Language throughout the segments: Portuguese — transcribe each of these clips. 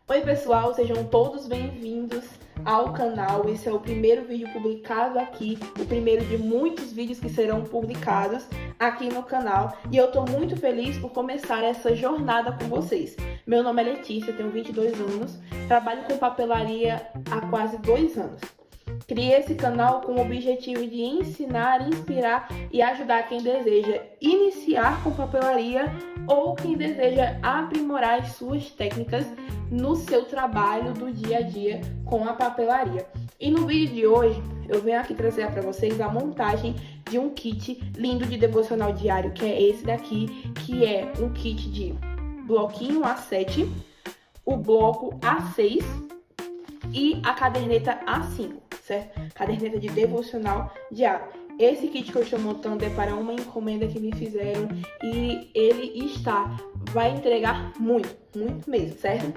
Oi pessoal, sejam todos bem-vindos ao canal. Esse é o primeiro vídeo publicado aqui, o primeiro de muitos vídeos que serão publicados aqui no canal. E eu tô muito feliz por começar essa jornada com vocês. Meu nome é Letícia, tenho 22 anos, trabalho com papelaria há quase 2 anos. Criei esse canal com o objetivo de ensinar, inspirar e ajudar quem deseja iniciar com papelaria ou quem deseja aprimorar as suas técnicas no seu trabalho do dia a dia com a papelaria. E no vídeo de hoje eu venho aqui trazer para vocês a montagem de um kit lindo de devocional diário, que é esse daqui, que é um kit de bloquinho A7, o bloco A6 e a caderneta A5, certo? Caderneta de devocional diário. Esse kit que eu estou montando é para uma encomenda que me fizeram e ele vai entregar muito mesmo, certo?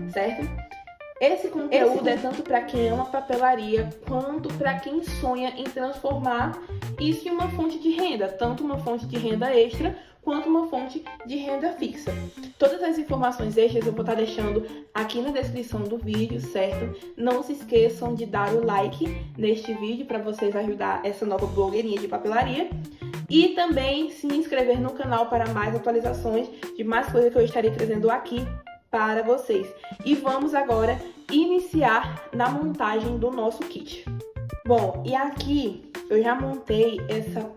Esse conteúdo é tanto para quem ama papelaria quanto para quem sonha em transformar isso em uma fonte de renda, tanto uma fonte de renda extra quanto uma fonte de renda fixa. Todas as informações extras eu vou estar deixando aqui na descrição do vídeo, certo? Não se esqueçam de dar o like neste vídeo para vocês ajudar essa nova blogueirinha de papelaria. E também se inscrever no canal para mais atualizações de mais coisas que eu estarei trazendo aqui para vocês. E vamos agora iniciar na montagem do nosso kit. Bom, e aqui eu já montei essa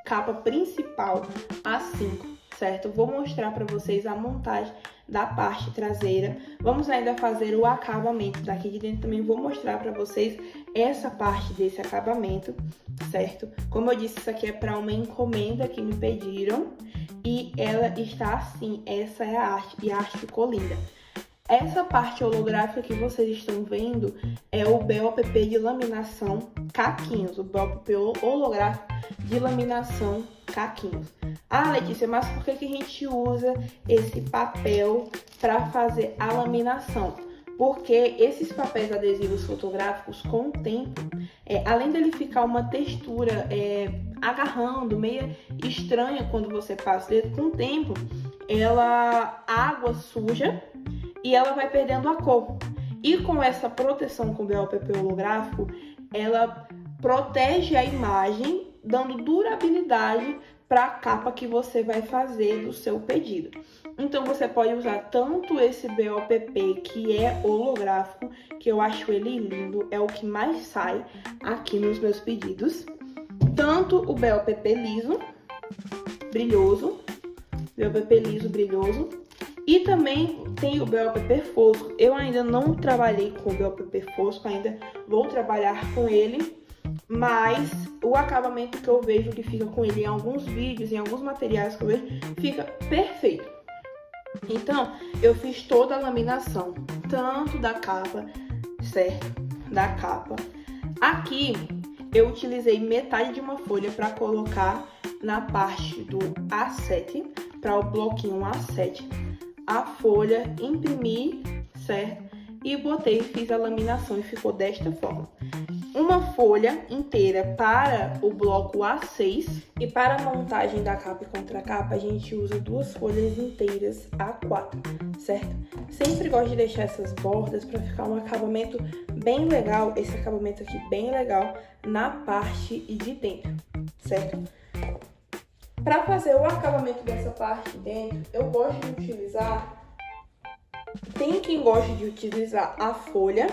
capa principal A5, certo? Vou mostrar para vocês a montagem da parte traseira. Vamos ainda fazer o acabamento daqui de dentro também. Vou mostrar para vocês essa parte desse acabamento, certo? Como eu disse, isso aqui é para uma encomenda que me pediram e ela está assim. Essa é a arte e a arte ficou linda. Essa parte holográfica que vocês estão vendo é o BOPP de laminação caquinhos, o BOPP holográfico de laminação caquinhos. Ah, Letícia, mas por que a gente usa esse papel para fazer a laminação? Porque esses papéis adesivos fotográficos, com o tempo, além dele ficar uma textura agarrando, meio estranha quando você passa o dedo, com o tempo, a água suja e ela vai perdendo a cor. E com essa proteção com o BOPP holográfico, ela protege a imagem, dando durabilidade para a capa que você vai fazer do seu pedido. Então você pode usar tanto esse BOPP que é holográfico, que eu acho ele lindo, é o que mais sai aqui nos meus pedidos, tanto o BOPP liso, brilhoso, e também tem o BOPP fosco. Eu ainda não trabalhei com o BOPP fosco, ainda vou trabalhar com ele, mas o acabamento que eu vejo que fica com ele em alguns vídeos, em alguns materiais que eu vejo, fica perfeito. Então, eu fiz toda a laminação, tanto da capa, certo? Da capa. Aqui, eu utilizei metade de uma folha para colocar na parte do A7, para o bloquinho A7. A folha, imprimi, certo? E fiz a laminação e ficou desta forma. Uma folha inteira para o bloco A6 e para a montagem da capa e contracapa a gente usa 2 folhas inteiras A4, certo? Sempre gosto de deixar essas bordas para ficar um acabamento bem legal, esse acabamento aqui bem legal na parte de dentro, certo? Para fazer o acabamento dessa parte de dentro, eu gosto de utilizar, tem quem gosta de utilizar a folha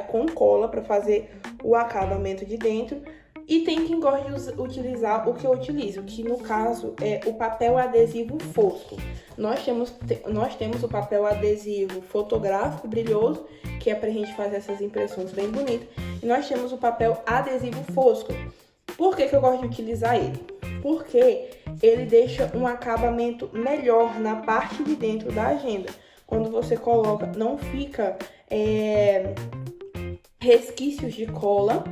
com cola para fazer o acabamento de dentro, e tem quem gosta de utilizar o que eu utilizo, que no caso é o papel adesivo fosco. Nós temos o papel adesivo fotográfico brilhoso, que é pra gente fazer essas impressões bem bonitas, e nós temos o papel adesivo fosco. Por que eu gosto de utilizar ele? Porque ele deixa um acabamento melhor na parte de dentro da agenda. Quando você coloca, não fica resquícios de cola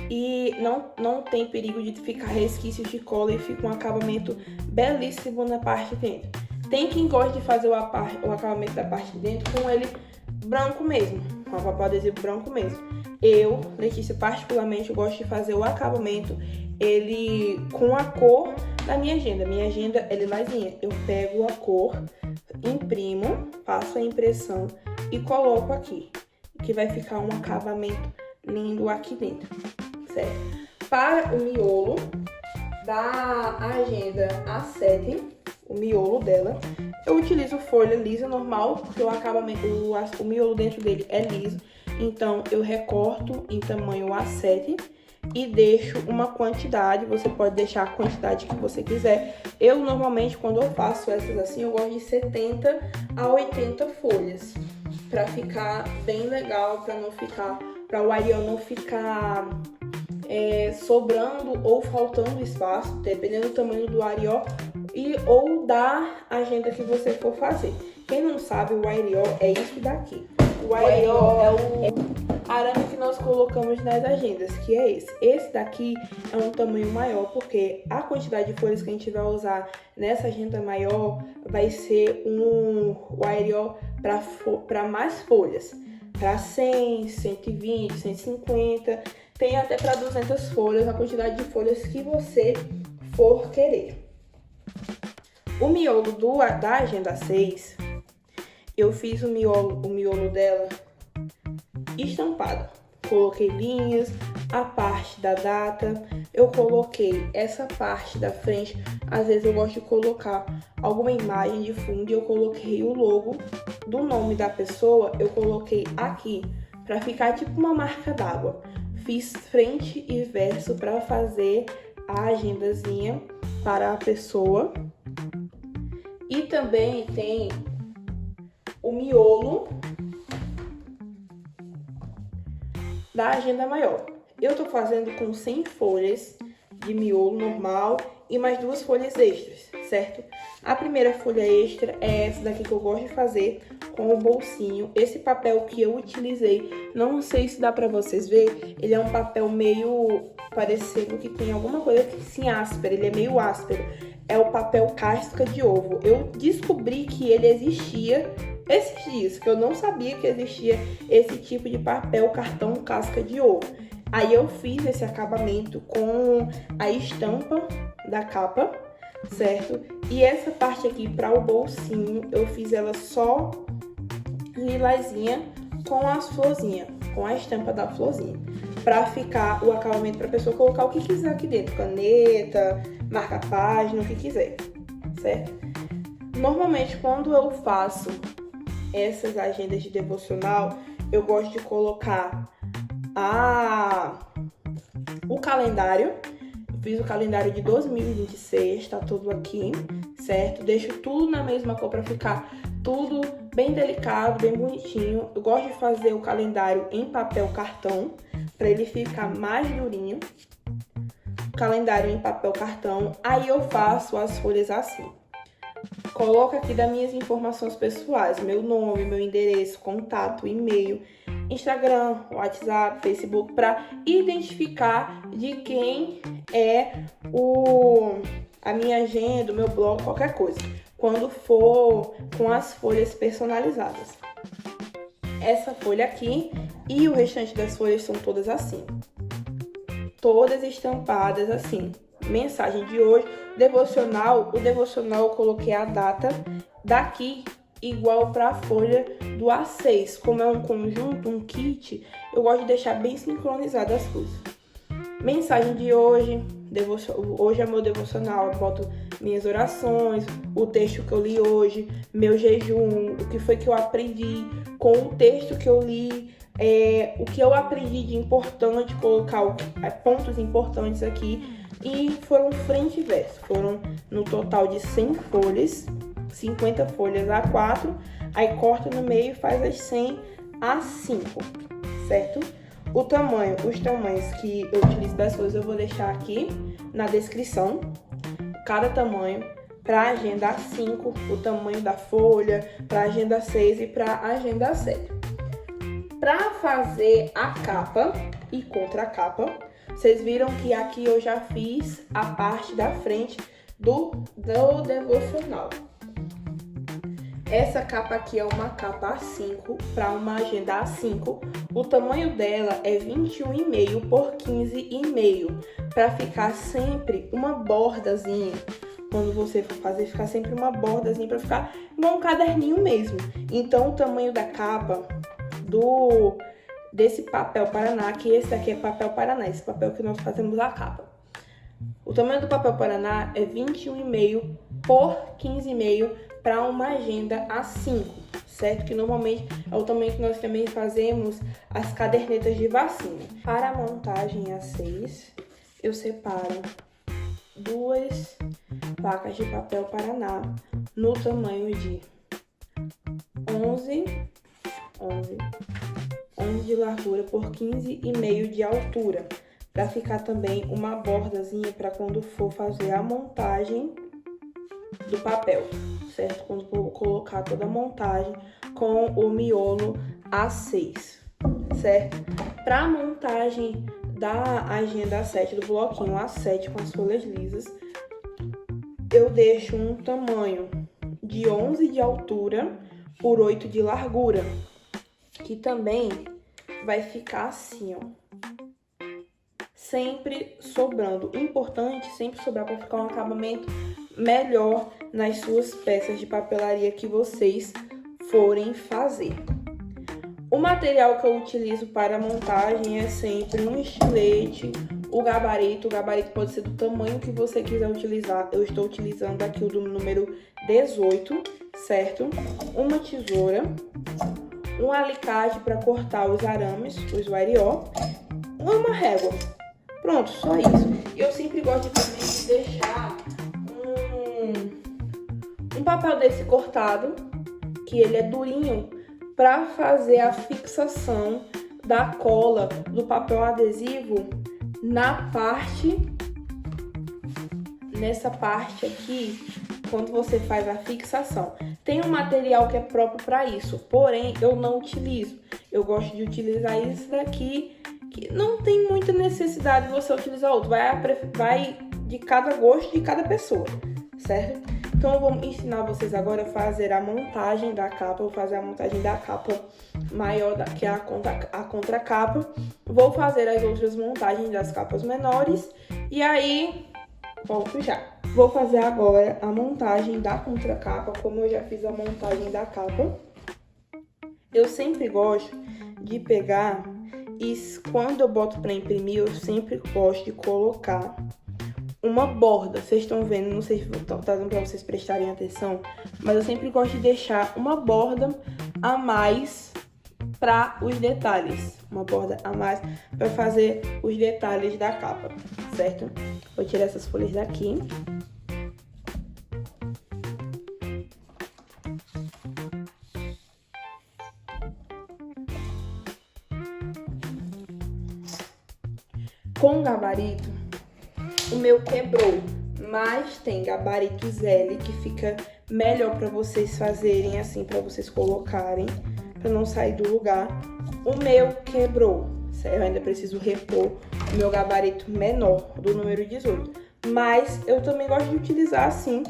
e não tem perigo de ficar resquícios de cola e fica um acabamento belíssimo na parte de dentro. Tem quem gosta de fazer o acabamento da parte de dentro com ele branco mesmo, com o papel adesivo branco mesmo. Eu, Letícia, particularmente gosto de fazer o acabamento ele com a cor da minha agenda. Minha agenda é lilazinha. Eu pego a cor, imprimo, faço a impressão e coloco aqui, que vai ficar um acabamento lindo aqui dentro, certo? Para o miolo da agenda A7, o miolo dela, eu utilizo folha lisa normal, porque o acabamento, o miolo dentro dele é liso. Então eu recorto em tamanho A7 e deixo uma quantidade. Você pode deixar a quantidade que você quiser. Eu normalmente, quando eu faço essas assim, eu gosto de 70 a 80 folhas, para ficar bem legal, para o Arial não ficar sobrando ou faltando espaço, dependendo do tamanho do Arial ou da agenda que você for fazer. Quem não sabe, o Arial é isso daqui. O Arial é o arame que nós colocamos nas agendas, que é esse. Esse daqui é um tamanho maior, porque a quantidade de folhas que a gente vai usar nessa agenda maior vai ser o Arial para mais folhas. Para 100, 120, 150, tem até para 200 folhas, a quantidade de folhas que você for querer. O miolo da agenda 6, eu fiz o miolo dela estampado. Coloquei linhas, a parte da data, eu coloquei essa parte da frente. Às vezes eu gosto de colocar alguma imagem de fundo e eu coloquei o logo do nome da pessoa, eu coloquei aqui para ficar tipo uma marca d'água. Fiz frente e verso para fazer a agendazinha para a pessoa. E também tem o miolo da agenda maior. Eu tô fazendo com 100 folhas de miolo normal e mais 2 folhas extras, certo? A primeira folha extra é essa daqui que eu gosto de fazer com o bolsinho. Esse papel que eu utilizei, não sei se dá pra vocês verem, ele é um papel meio parecendo que tem alguma coisa assim áspera, ele é meio áspero. É o papel casca de ovo. Eu descobri que ele existia esses dias, que eu não sabia que existia esse tipo de papel cartão casca de ovo. Aí eu fiz esse acabamento com a estampa da capa, certo? E essa parte aqui para o bolsinho, eu fiz ela só lilazinha com as florzinhas, com a estampa da florzinha, para ficar o acabamento para a pessoa colocar o que quiser aqui dentro, caneta, marca-página, o que quiser, certo? Normalmente, quando eu faço essas agendas de devocional, eu gosto de colocar o calendário. Eu fiz o calendário de 2026, tá tudo aqui, certo? Deixo tudo na mesma cor para ficar tudo bem delicado, bem bonitinho. Eu gosto de fazer o calendário em papel cartão, para ele ficar mais durinho. Calendário em papel cartão, aí eu faço as folhas assim. Coloco aqui das minhas informações pessoais, meu nome, meu endereço, contato, e-mail, Instagram, WhatsApp, Facebook, para identificar de quem é a minha agenda, o meu blog, qualquer coisa, quando for com as folhas personalizadas. Essa folha aqui e o restante das folhas são todas assim. Todas estampadas assim. Mensagem de hoje, devocional. O devocional eu coloquei a data daqui igual para a folha do A6. Como é um conjunto, um kit, eu gosto de deixar bem sincronizado as coisas. Mensagem de hoje, hoje é meu devocional, eu boto minhas orações, o texto que eu li hoje, meu jejum, o que foi que eu aprendi com o texto que eu li. O que eu aprendi de importante, colocar pontos importantes aqui. E foram frente e verso. Foram no total de 100 folhas, 50 folhas A4. Aí corta no meio e faz as 100 A5, certo? Os tamanhos que eu utilizo das folhas eu vou deixar aqui na descrição. Cada tamanho. Para a agenda A5, o tamanho da folha, para a agenda 6 e para a agenda 7. Para fazer a capa e contracapa, vocês viram que aqui eu já fiz a parte da frente do devocional. Essa capa aqui é uma capa A5 para uma agenda A5. O tamanho dela é 21,5 por 15,5, para ficar sempre uma bordazinha quando você for fazer, ficar sempre uma bordazinha pra ficar igual um caderninho mesmo. Então, o tamanho da capa desse papel Paraná, que esse daqui é papel Paraná, esse papel que nós fazemos a capa. O tamanho do papel Paraná é 21,5 por 15,5 para uma agenda A5, certo? Que normalmente é o tamanho que nós também fazemos as cadernetas de vacina. Para a montagem A6, eu separo 2 placas de papel Paraná no tamanho de 11 de largura por 15,5 de altura, para ficar também uma bordazinha para quando for fazer a montagem do papel, certo? Quando for colocar toda a montagem com o miolo A6, certo? Para a montagem da agenda A7, do bloquinho A7 com as folhas lisas, eu deixo um tamanho de 11 de altura por 8 de largura, que também vai ficar assim, ó, sempre sobrando. Importante sempre sobrar para ficar um acabamento melhor nas suas peças de papelaria que vocês forem fazer. O material que eu utilizo para a montagem é sempre um estilete, o gabarito pode ser do tamanho que você quiser utilizar. Eu estou utilizando aqui o do número 18, certo? Uma tesoura, um alicate para cortar os arames, os wire-ó, uma régua. Pronto, só isso. Eu sempre gosto também de deixar um papel desse cortado, que ele é durinho, para fazer a fixação da cola do papel adesivo nessa parte aqui, quando você faz a fixação. Tem um material que é próprio para isso, porém eu não utilizo. Eu gosto de utilizar isso daqui, que não tem muita necessidade de você utilizar outro. Vai de cada gosto de cada pessoa, certo? Então eu vou ensinar vocês agora a fazer a montagem da capa. Vou fazer a montagem da capa maior, que é a contracapa. Vou fazer as outras montagens das capas menores e aí volto já. Vou fazer agora a montagem da contracapa, como eu já fiz a montagem da capa. Eu sempre gosto de pegar e quando eu boto para imprimir, eu sempre gosto de colocar uma borda. Vocês estão vendo, não sei se tá dando para vocês prestarem atenção, mas eu sempre gosto de deixar uma borda a mais para os detalhes. Uma borda a mais para fazer os detalhes da capa, certo? Vou tirar essas folhas daqui. Com o gabarito, o meu quebrou, mas tem gabaritos L que fica melhor para vocês fazerem assim, para vocês colocarem, para não sair do lugar. O meu quebrou, eu ainda preciso repor o meu gabarito menor, do número 18. Mas eu também gosto de utilizar assim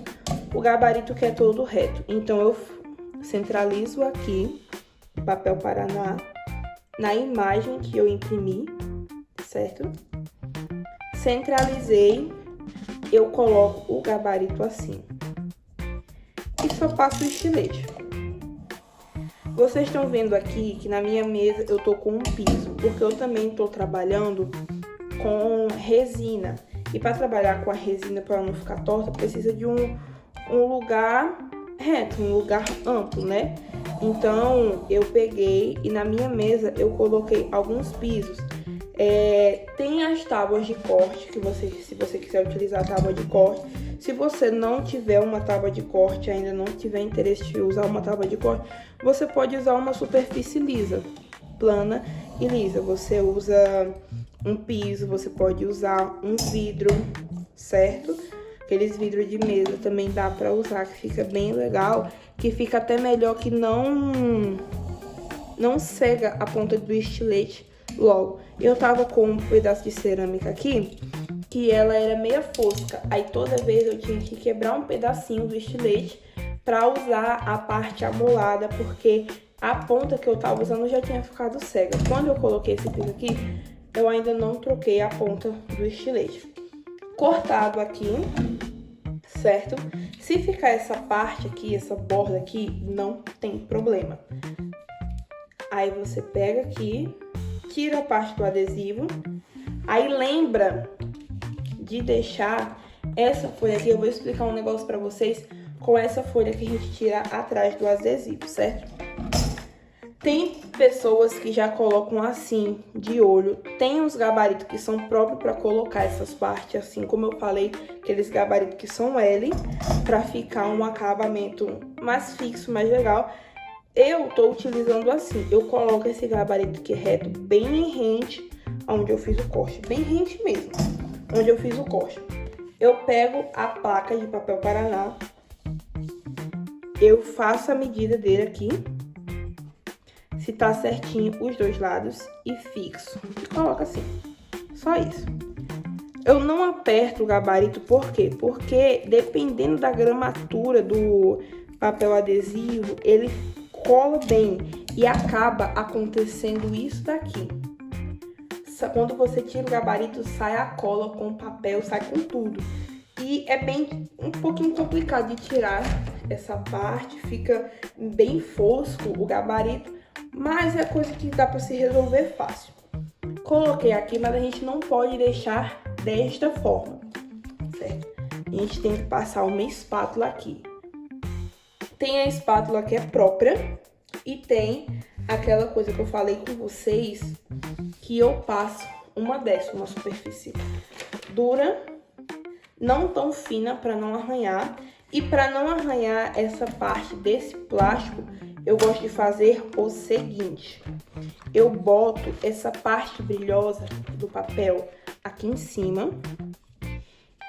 o gabarito que é todo reto. Então eu centralizo aqui o papel Paraná na imagem que eu imprimi, certo? Centralizei, eu coloco o gabarito assim e só passo o estilete. Vocês estão vendo aqui que na minha mesa eu tô com um piso, porque eu também tô trabalhando com resina. E para trabalhar com a resina, para ela não ficar torta, precisa de um lugar reto, um lugar amplo, né? Então eu peguei e na minha mesa eu coloquei alguns pisos. Tem as tábuas de corte, que se você quiser utilizar a tábua de corte. Se você não tiver uma tábua de corte, ainda não tiver interesse de usar uma tábua de corte, você pode usar uma superfície lisa, plana e lisa. Você usa um piso, você pode usar um vidro, certo? Aqueles vidros de mesa também dá pra usar, que fica bem legal, que fica até melhor, que não cega a ponta do estilete logo. Eu tava com um pedaço de cerâmica aqui, que ela era meia fosca, aí toda vez eu tinha que quebrar um pedacinho do estilete pra usar a parte amolada, porque a ponta que eu tava usando já tinha ficado cega. Quando eu coloquei esse piso aqui, eu ainda não troquei a ponta do estilete. Cortado aqui, certo? Se ficar essa parte aqui, essa borda aqui, não tem problema. Aí você pega aqui, tira a parte do adesivo, aí lembra de deixar essa folha aqui. Eu vou explicar um negócio pra vocês com essa folha que a gente tira atrás do adesivo, certo? Tem pessoas que já colocam assim, de olho. Tem uns gabaritos que são próprios para colocar essas partes, assim como eu falei, aqueles gabaritos que são L, para ficar um acabamento mais fixo, mais legal. Eu tô utilizando assim, eu coloco esse gabarito aqui reto, bem rente, onde eu fiz o corte, bem rente mesmo, onde eu fiz o corte. Eu pego a placa de papel Paraná, eu faço a medida dele aqui, se tá certinho os dois lados, e fixo. E coloco assim, só isso. Eu não aperto o gabarito, por quê? Porque dependendo da gramatura do papel adesivo, ele cola bem e acaba acontecendo isso daqui. Quando você tira o gabarito, sai a cola com o papel, sai com tudo. E é bem um pouquinho complicado de tirar essa parte, fica bem fosco o gabarito, mas é coisa que dá para se resolver fácil. Coloquei aqui, mas a gente não pode deixar desta forma, certo? A gente tem que passar uma espátula aqui. Tem a espátula que é própria e tem aquela coisa que eu falei com vocês, que eu passo uma superfície dura, não tão fina para não arranhar. E para não arranhar essa parte desse plástico, eu gosto de fazer o seguinte. Eu boto essa parte brilhosa do papel aqui em cima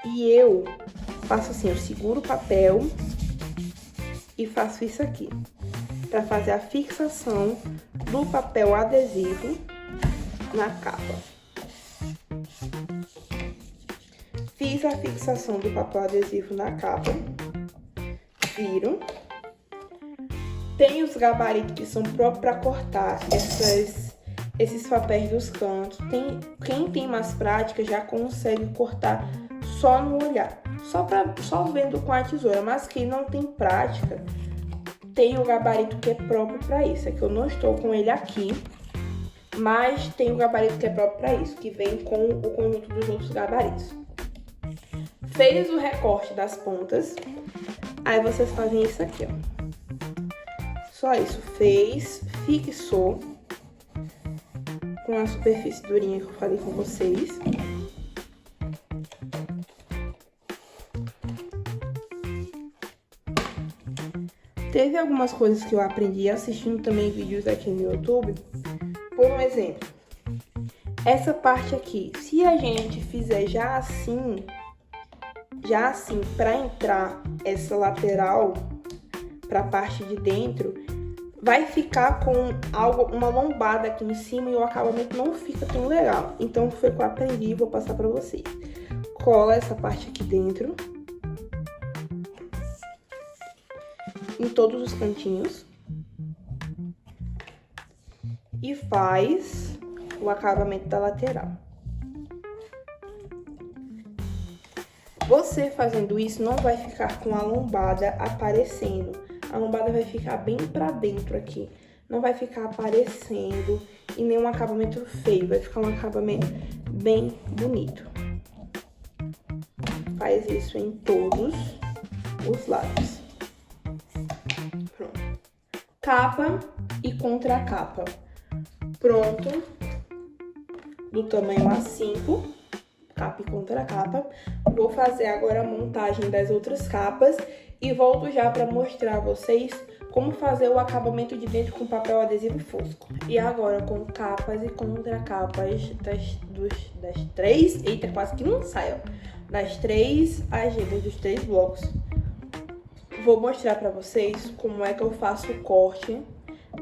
e eu faço assim, eu seguro o papel e faço isso aqui, para fazer a fixação do papel adesivo na capa. Fiz a fixação do papel adesivo na capa, viro. Tem os gabaritos que são próprios para cortar esses papéis dos cantos. Quem tem mais prática já consegue cortar só no olhar, só vendo com a tesoura. Mas quem não tem prática, tem o gabarito que é próprio para isso. É que eu não estou com ele aqui, mas tem o gabarito que é próprio para isso, que vem com o conjunto dos outros gabaritos. Fez o recorte das pontas, aí vocês fazem isso aqui, ó. Só isso, fez, fixou com a superfície durinha que eu falei com vocês. Teve algumas coisas que eu aprendi assistindo também vídeos aqui no YouTube. Por um exemplo, essa parte aqui, se a gente fizer já assim, para entrar essa lateral para a parte de dentro, vai ficar com uma lombada aqui em cima e o acabamento não fica tão legal. Então foi o que eu aprendi e vou passar para vocês. Cola essa parte aqui dentro, em todos os cantinhos, e faz o acabamento da lateral. Você fazendo isso não vai ficar com a lombada aparecendo. A lombada vai ficar bem pra dentro aqui. Não vai ficar aparecendo e nem um acabamento feio. Vai ficar um acabamento bem bonito. Faz isso em todos os lados. Pronto. Capa e contracapa. Pronto. Do tamanho A5. Capa e contracapa. Vou fazer agora a montagem das outras capas e volto já para mostrar a vocês como fazer o acabamento de dentro com papel adesivo fosco. E agora com capas e contracapas das três, eita, quase que não sai, ó, das três agendas, dos três blocos. Vou mostrar para vocês como é que eu faço o corte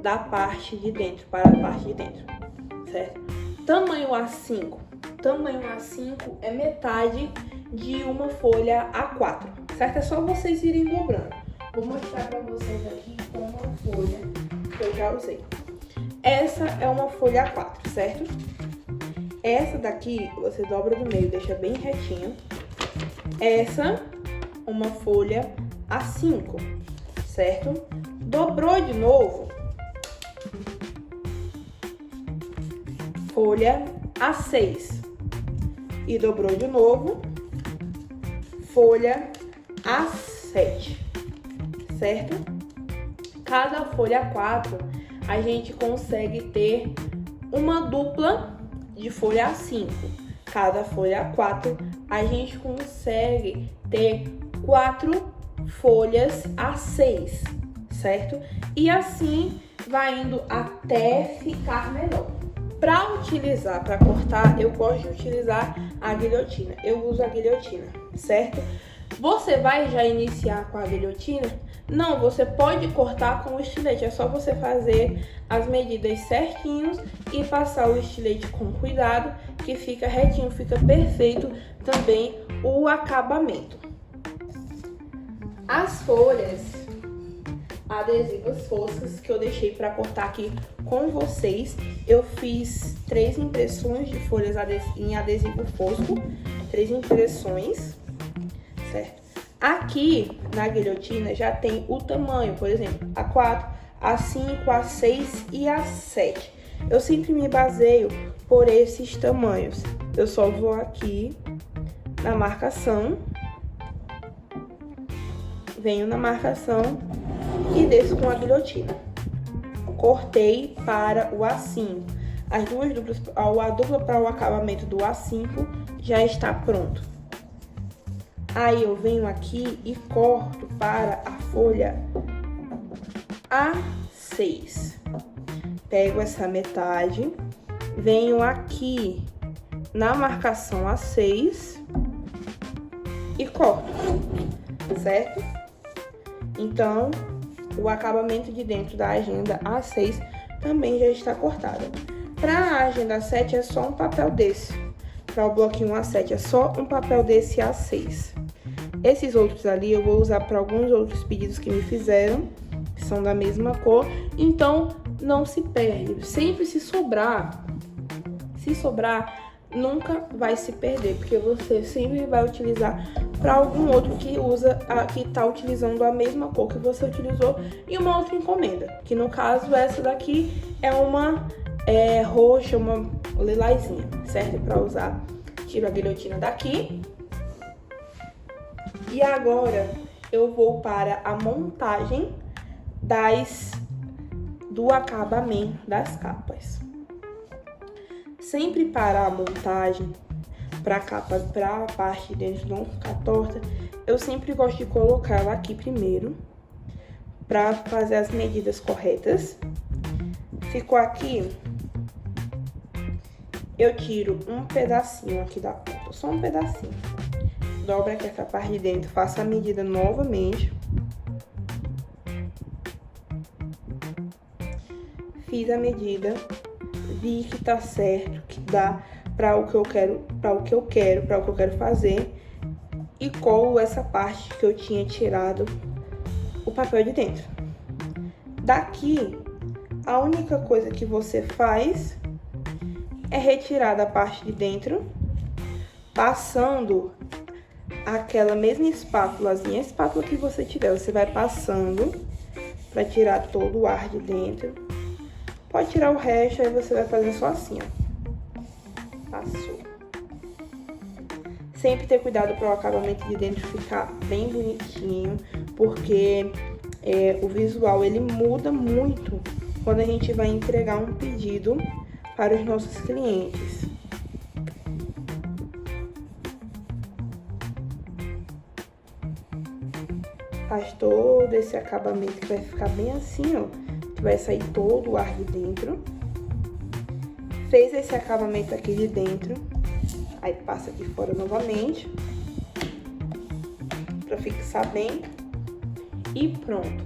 da parte de dentro, para a parte de dentro, certo? Tamanho A5. Tamanho A5 é metade de uma folha A4, certo? É só vocês irem dobrando. Vou mostrar pra vocês aqui com uma folha que eu já usei. Essa é uma folha A4, certo? Essa daqui você dobra do meio, deixa bem retinho. Essa uma folha A5, certo? Dobrou de novo, folha A6. E dobrou de novo, folha A7, certo? Cada folha A4, a gente consegue ter uma dupla de folha A5. Cada folha A4, a gente consegue ter 4 folhas A6, certo? E assim vai indo até ficar menor. Para utilizar, para cortar, eu gosto de utilizar a guilhotina. Eu uso a guilhotina, certo? Você vai já iniciar com a guilhotina? Não, você pode cortar com o estilete. É só você fazer as medidas certinhos e passar o estilete com cuidado, que fica retinho, fica perfeito também o acabamento. As folhas adesivas foscas que eu deixei para cortar aqui com vocês, eu fiz 3 impressões de folhas em adesivo fosco, 3 impressões, certo? Aqui na guilhotina já tem o tamanho, por exemplo, A4, A5, A6 e A7. Eu sempre me baseio por esses tamanhos. Eu só vou aqui na marcação, venho na marcação e desço com a guilhotina. Cortei para o A5. As duas duplas, a dupla para o acabamento do A5 já está pronto. Aí eu venho aqui e corto para a folha A6. Pego essa metade, venho aqui na marcação A6 e corto, certo? Então, o acabamento de dentro da agenda A6 também já está cortado. Para a agenda A7 é só um papel desse. Para o bloquinho A7 é só um papel desse A6. Esses outros ali eu vou usar para alguns outros pedidos que me fizeram, que são da mesma cor. Então, não se perde. Sempre se sobrar, nunca vai se perder, porque você sempre vai utilizar para algum outro que está utilizando a mesma cor que você utilizou em uma outra encomenda. Que no caso essa daqui é uma roxa, uma lilazinha, certo? Para usar, tiro a guilhotina daqui. E agora eu vou para a montagem do acabamento das capas. Sempre para a montagem, para a parte de dentro não ficar torta, eu sempre gosto de colocar ela aqui primeiro, para fazer as medidas corretas. Ficou aqui, eu tiro um pedacinho aqui da ponta, só um pedacinho. Dobra aqui essa parte de dentro, faço a medida novamente. Fiz a medida, vi que tá certo, que dá para o que eu quero fazer, e colo essa parte que eu tinha tirado o papel de dentro. Daqui, a única coisa que você faz é retirar da parte de dentro, passando aquela mesma espátulazinha, a espátula que você tiver, você vai passando para tirar todo o ar de dentro. Pode tirar o resto, aí você vai fazer só assim, ó. Passou. Sempre ter cuidado para o acabamento de dentro ficar bem bonitinho, porque o visual ele muda muito quando a gente vai entregar um pedido para os nossos clientes. Faz todo esse acabamento que vai ficar bem assim, ó, que vai sair todo o ar de dentro. Fez esse acabamento aqui de dentro, aí passa aqui fora novamente, para fixar bem. E pronto,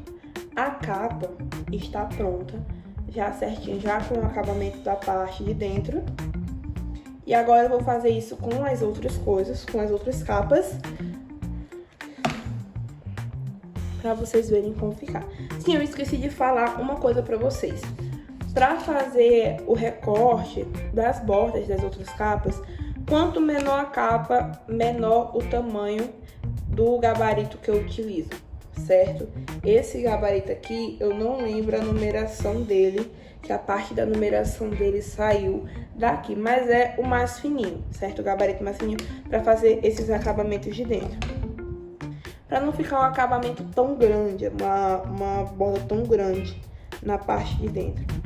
a capa está pronta, já certinho, já com o acabamento da parte de dentro. E agora eu vou fazer isso com as outras coisas, com as outras capas, para vocês verem como ficar. Sim, eu esqueci de falar uma coisa para vocês. Para fazer o recorte das bordas das outras capas, quanto menor a capa, menor o tamanho do gabarito que eu utilizo, certo? Esse gabarito aqui, eu não lembro a numeração dele, que a parte da numeração dele saiu daqui, mas é o mais fininho, certo? O gabarito mais fininho para fazer esses acabamentos de dentro. Para não ficar um acabamento tão grande, uma borda tão grande na parte de dentro.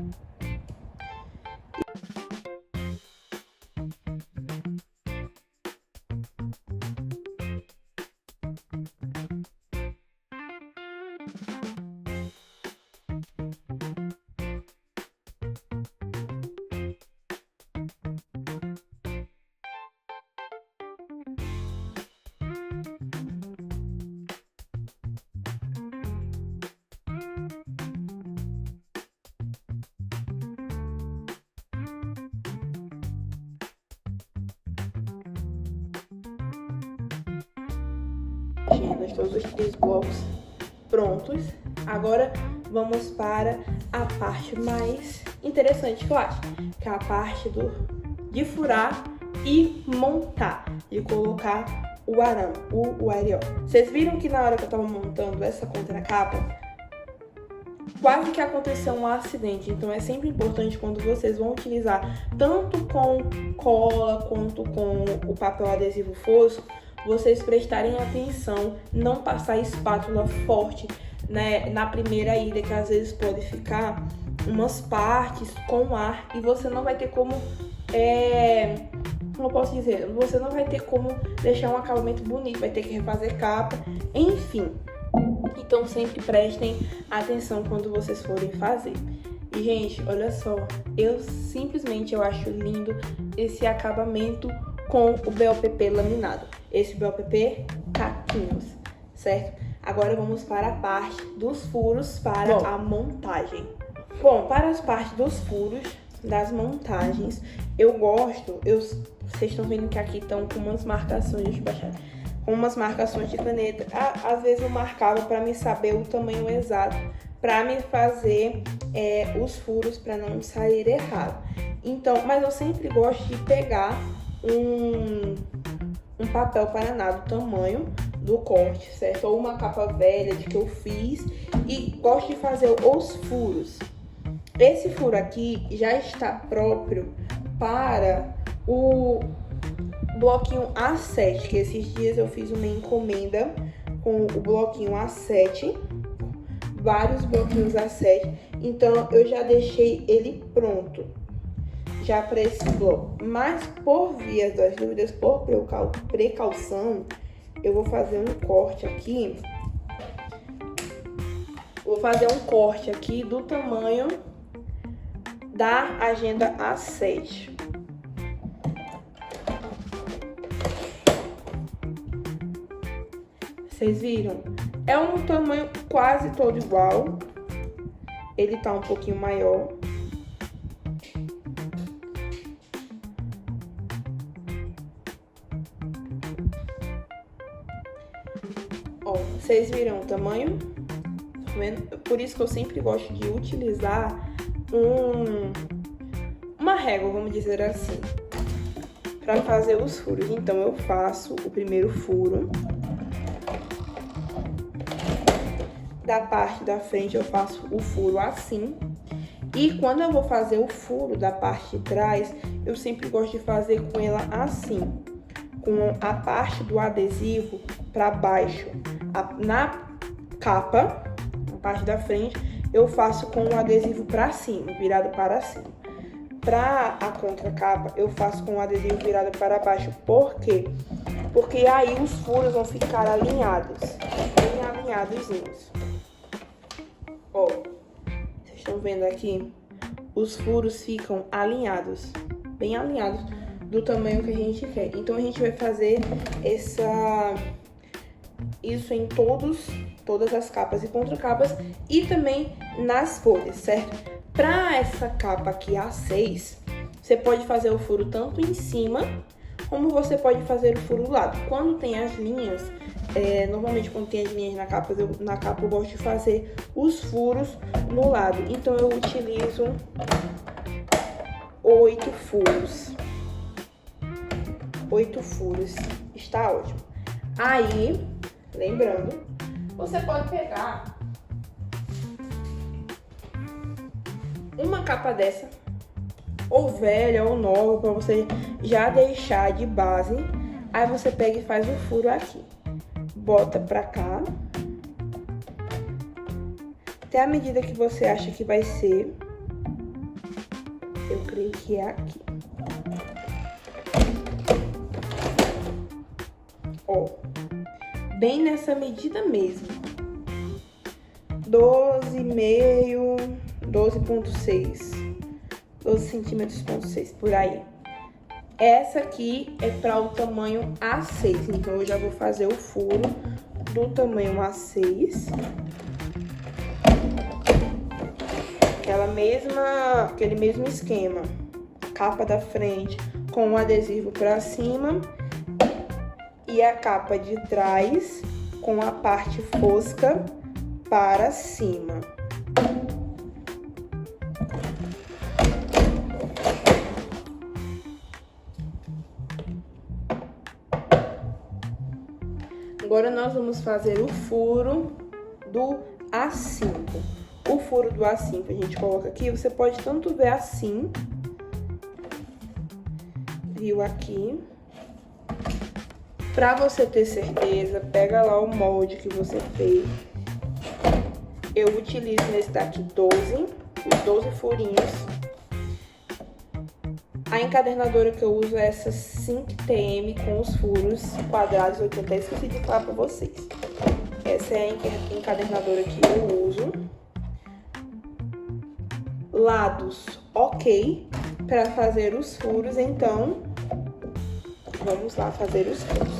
Nós temos os 3 blocos prontos. Agora vamos para a parte mais interessante que eu acho, que é a parte de furar e montar, de colocar o arame, o areó. Vocês viram que na hora que eu tava montando essa contracapa, quase que aconteceu um acidente. Então é sempre importante, quando vocês vão utilizar tanto com cola quanto com o papel adesivo fosco, vocês prestarem atenção, não passar espátula forte, né, na primeira ida, que às vezes pode ficar umas partes com ar e você não vai ter como, como eu posso dizer, você não vai ter como deixar um acabamento bonito, vai ter que refazer capa, enfim. Então sempre prestem atenção quando vocês forem fazer. E, gente, olha só, eu acho lindo esse acabamento com o BOPP laminado. Esse BOPP caquinhos, certo? Agora vamos para a parte dos furos para a montagem. Bom, para as partes dos furos, das montagens, vocês estão vendo que aqui estão com umas marcações, deixa eu baixar, com umas marcações de caneta. Às vezes eu marcava para me saber o tamanho exato, para me fazer os furos, para não sair errado. Então, mas eu sempre gosto de pegar um papel paraná do tamanho do corte, certo? Ou uma capa velha de que eu fiz, e gosto de fazer os furos. Esse furo aqui já está próprio para o bloquinho A7, que esses dias eu fiz uma encomenda com o bloquinho A7, vários bloquinhos A7, então eu já deixei ele pronto já para esse bloco. Mas por via das dúvidas, por precaução, eu vou fazer um corte aqui. Vou fazer um corte aqui do tamanho da agenda A7. Vocês viram? É um tamanho quase todo igual. Ele tá um pouquinho maior. Ó, vocês viram o tamanho? Tá vendo? Por isso que eu sempre gosto de utilizar uma régua, vamos dizer assim, para fazer os furos. Então eu faço o primeiro furo. Da parte da frente eu faço o furo assim. E quando eu vou fazer o furo da parte de trás, eu sempre gosto de fazer com ela assim, com a parte do adesivo para baixo. Na capa, na parte da frente, eu faço com o adesivo para cima, virado para cima. Para a contracapa, eu faço com o adesivo virado para baixo. Por quê? Porque aí os furos vão ficar alinhados, bem alinhadozinhos. Ó, vocês estão vendo aqui? Os furos ficam alinhados, bem alinhados, do tamanho que a gente quer. Então a gente vai fazer isso em todas as capas e contracapas e também nas folhas, certo? Para essa capa aqui A6, você pode fazer o furo tanto em cima, como você pode fazer o furo do lado. Quando tem as linhas, normalmente quando tem as linhas na capa eu gosto de fazer os furos no lado. Então eu utilizo 8 furos. 8 furos, está ótimo. Aí, Lembrando, você pode pegar uma capa dessa, ou velha ou nova, para você já deixar de base. Aí você pega e faz o furo aqui, bota pra cá, até a medida que você acha que vai ser. Eu creio que é aqui. Ó, bem nessa medida mesmo. 12,5, 12,6, 12 centímetros, ponto 6, por aí. Essa aqui é para o tamanho A6, então eu já vou fazer o furo do tamanho A6. Aquele mesmo esquema, capa da frente com o adesivo para cima e a capa de trás com a parte fosca para cima. Agora nós vamos fazer o furo do A5. O furo do A5 a gente coloca aqui, você pode tanto ver assim, viu aqui. Pra você ter certeza, pega lá o molde que você fez. Eu utilizo nesse daqui 12, os 12 furinhos. A encadernadora que eu uso é essa 5TM com os furos quadrados 80, esqueci de falar pra vocês. Essa é a encadernadora que eu uso. Lados ok para fazer os furos, então vamos lá fazer os furos.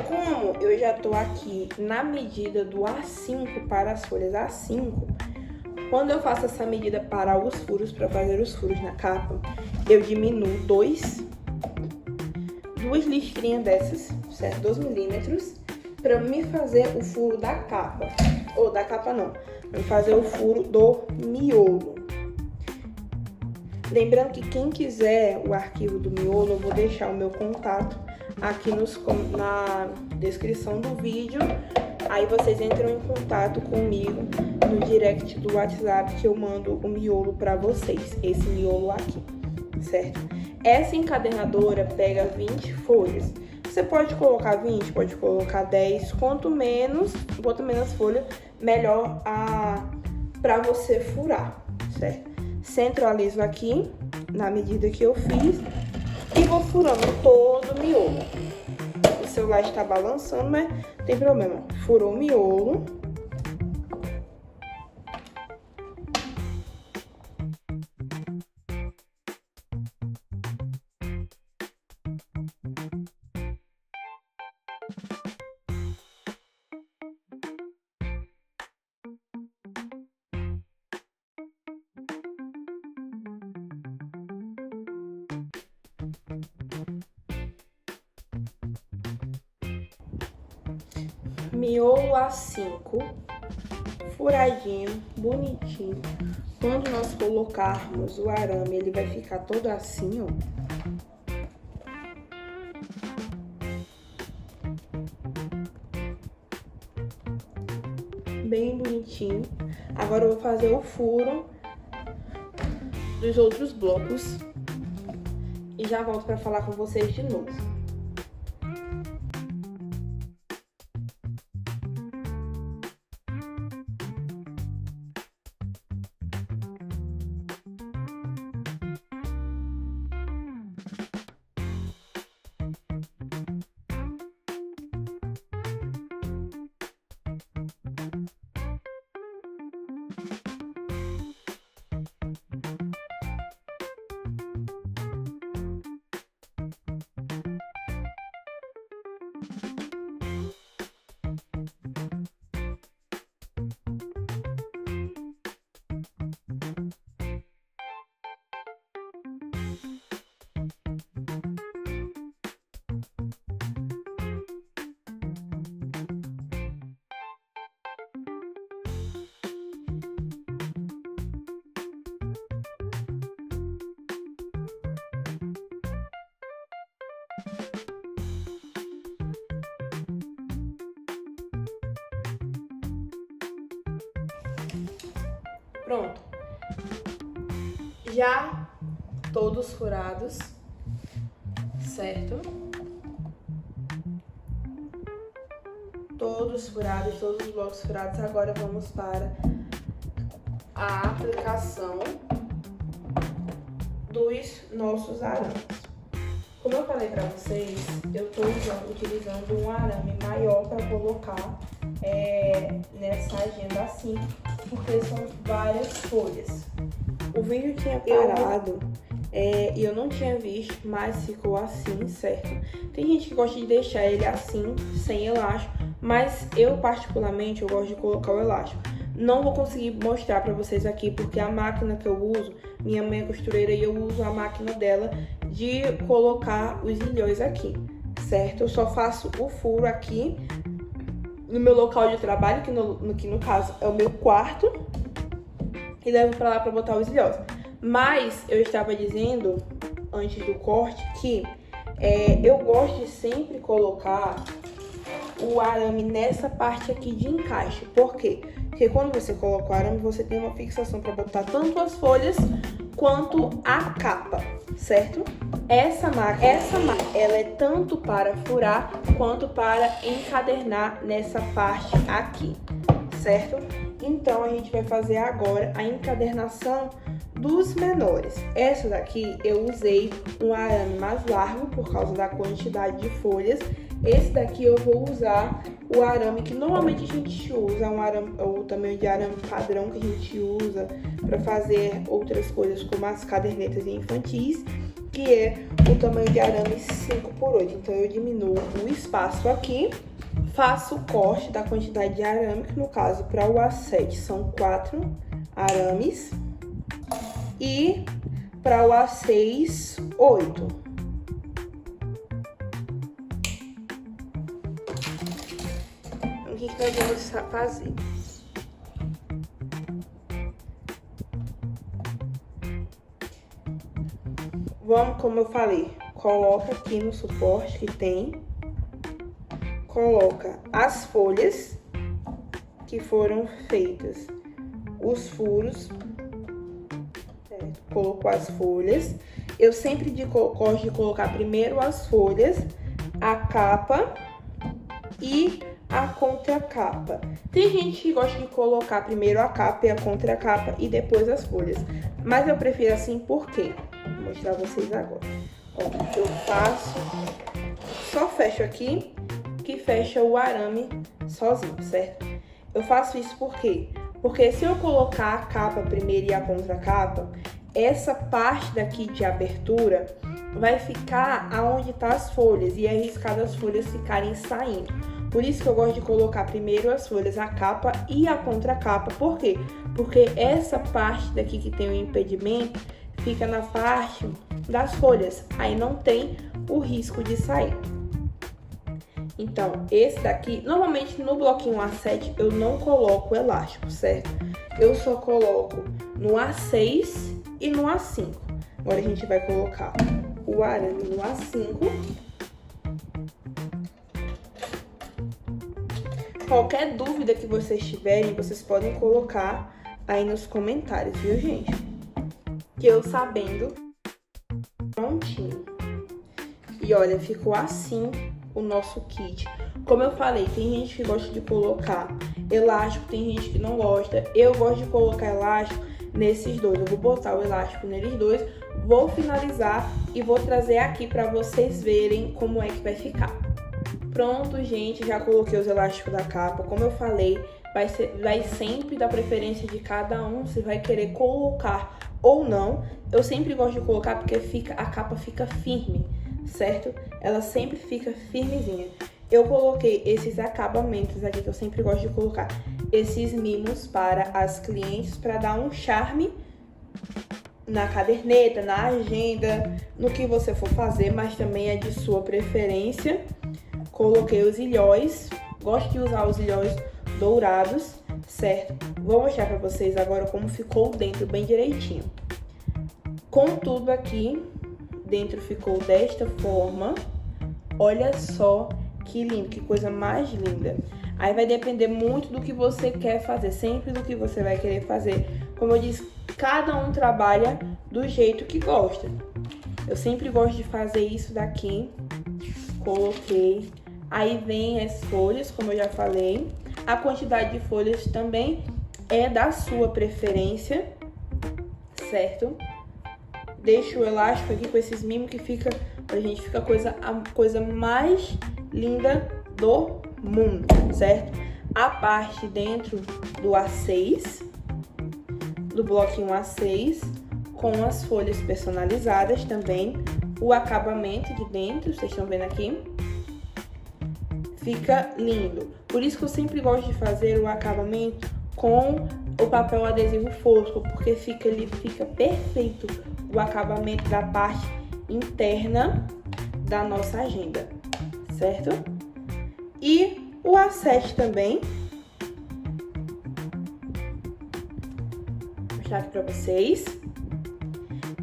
Como eu já tô aqui na medida do A5 para as folhas A5, quando eu faço essa medida para os furos, para fazer os furos na capa, eu diminuo duas listrinhas dessas, certo? 2 milímetros, para me fazer o furo da capa. Ou da capa não, para fazer o furo do miolo. Lembrando que quem quiser o arquivo do miolo, eu vou deixar o meu contato aqui na descrição do vídeo. Aí vocês entram em contato comigo no direct do WhatsApp que eu mando o miolo para vocês, esse miolo aqui, certo? Essa encadernadora pega 20 folhas. Você pode colocar 20, pode colocar 10, quanto menos folha, melhor para você furar, certo? Centralizo aqui na medida que eu fiz e vou furando todo o miolo. O celular está balançando, mas não tem problema. Furou o miolo. Miolo A5, furadinho, bonitinho. Quando nós colocarmos o arame, ele vai ficar todo assim, ó. Bem bonitinho. Agora eu vou fazer o furo dos outros blocos e já volto para falar com vocês de novo. Pronto. Já todos furados, certo? Todos furados, todos os blocos furados. Agora vamos para a aplicação dos nossos arames. Como eu falei para vocês, eu estou utilizando um arame maior para colocar nessa agenda assim, porque são várias folhas. O vídeo tinha parado e eu não tinha visto, mas ficou assim, certo? Tem gente que gosta de deixar ele assim, sem elástico, mas eu particularmente eu gosto de colocar o elástico. Não vou conseguir mostrar para vocês aqui, porque a máquina que eu uso, minha mãe é costureira e eu uso a máquina dela de colocar os ilhões aqui, certo? Eu só faço o furo aqui no meu local de trabalho, que no caso é o meu quarto, e levo para lá para botar os ilhões. Mas eu estava dizendo antes do corte que eu gosto de sempre colocar o arame nessa parte aqui de encaixe. Por quê? Porque quando você coloca o arame, você tem uma fixação para botar tanto as folhas quanto a capa, certo? Essa máquina, ela é tanto para furar quanto para encadernar nessa parte aqui, certo? Então a gente vai fazer agora a encadernação dos menores. Essa daqui eu usei um arame mais largo por causa da quantidade de folhas. Esse daqui eu vou usar o arame que normalmente a gente usa, o tamanho de arame padrão que a gente usa para fazer outras coisas como as cadernetas infantis, que é o tamanho de arame 5x8. Então eu diminuo o espaço aqui, faço o corte da quantidade de arame, que no caso para o A7 são 4 arames e para o A6, 8. O que nós vamos fazer? Vamos, como eu falei, coloca aqui no suporte que tem, coloca as folhas que foram feitas, os furos, certo? Colocou as folhas. Eu sempre gosto de colocar primeiro as folhas, a capa e a contracapa. Tem gente que gosta de colocar primeiro a capa e a contracapa e depois as folhas, mas eu prefiro assim porque vou mostrar a vocês agora. Ó, eu faço, só fecho aqui, que fecha o arame sozinho, certo? Eu faço isso porque se eu colocar a capa primeiro e a contracapa, essa parte daqui de abertura vai ficar aonde tá as folhas e é arriscado as folhas ficarem saindo. Por isso que eu gosto de colocar primeiro as folhas, a capa e a contracapa. Por quê? Porque essa parte daqui que tem o impedimento fica na parte das folhas. Aí não tem o risco de sair. Então, esse daqui, normalmente no bloquinho A7 eu não coloco o elástico, certo? Eu só coloco no A6 e no A5. Agora a gente vai colocar o arame no A5. Qualquer dúvida que vocês tiverem, vocês podem colocar aí nos comentários, viu, gente? Que eu sabendo, prontinho. E olha, ficou assim o nosso kit. Como eu falei, tem gente que gosta de colocar elástico, tem gente que não gosta. Eu gosto de colocar elástico nesses dois. Eu vou botar o elástico neles dois, vou finalizar e vou trazer aqui para vocês verem como é que vai ficar. Pronto, gente, já coloquei os elásticos da capa. Como eu falei, vai sempre da preferência de cada um, se vai querer colocar ou não. Eu sempre gosto de colocar porque a capa fica firme, certo? Ela sempre fica firmezinha. Eu coloquei esses acabamentos aqui que eu sempre gosto de colocar, esses mimos para as clientes, para dar um charme na caderneta, na agenda, no que você for fazer, mas também é de sua preferência. Coloquei os ilhóis, gosto de usar os ilhóis dourados, certo? Vou mostrar pra vocês agora como ficou dentro bem direitinho. Com tudo aqui, dentro ficou desta forma. Olha só que lindo, que coisa mais linda. Aí vai depender muito do que você quer fazer, sempre do que você vai querer fazer Como eu disse, cada um trabalha do jeito que gosta. Eu sempre gosto de fazer isso daqui. Coloquei. Aí vem as folhas, como eu já falei. A quantidade de folhas também é da sua preferência, certo? Deixo o elástico aqui com esses mimos que fica, pra gente, fica a coisa mais linda do mundo, certo? A parte dentro do A6, do bloquinho A6, com as folhas personalizadas também. O acabamento de dentro, vocês estão vendo aqui, fica lindo. Por isso que eu sempre gosto de fazer o acabamento com o papel adesivo fosco, porque ele fica perfeito o acabamento da parte interna da nossa agenda, certo? E o A7 também. Vou mostrar aqui pra vocês.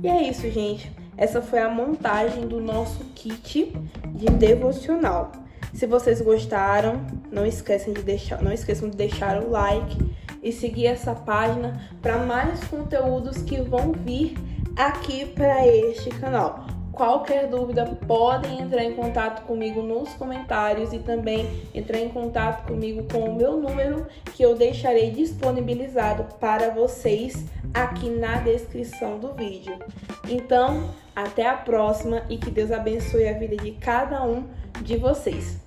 E é isso, gente. Essa foi a montagem do nosso kit de devocional. Se vocês gostaram, não esqueçam de deixar o like e seguir essa página para mais conteúdos que vão vir aqui para este canal. Qualquer dúvida, podem entrar em contato comigo nos comentários e também entrar em contato comigo com o meu número, que eu deixarei disponibilizado para vocês aqui na descrição do vídeo. Então, até a próxima e que Deus abençoe a vida de cada um de vocês.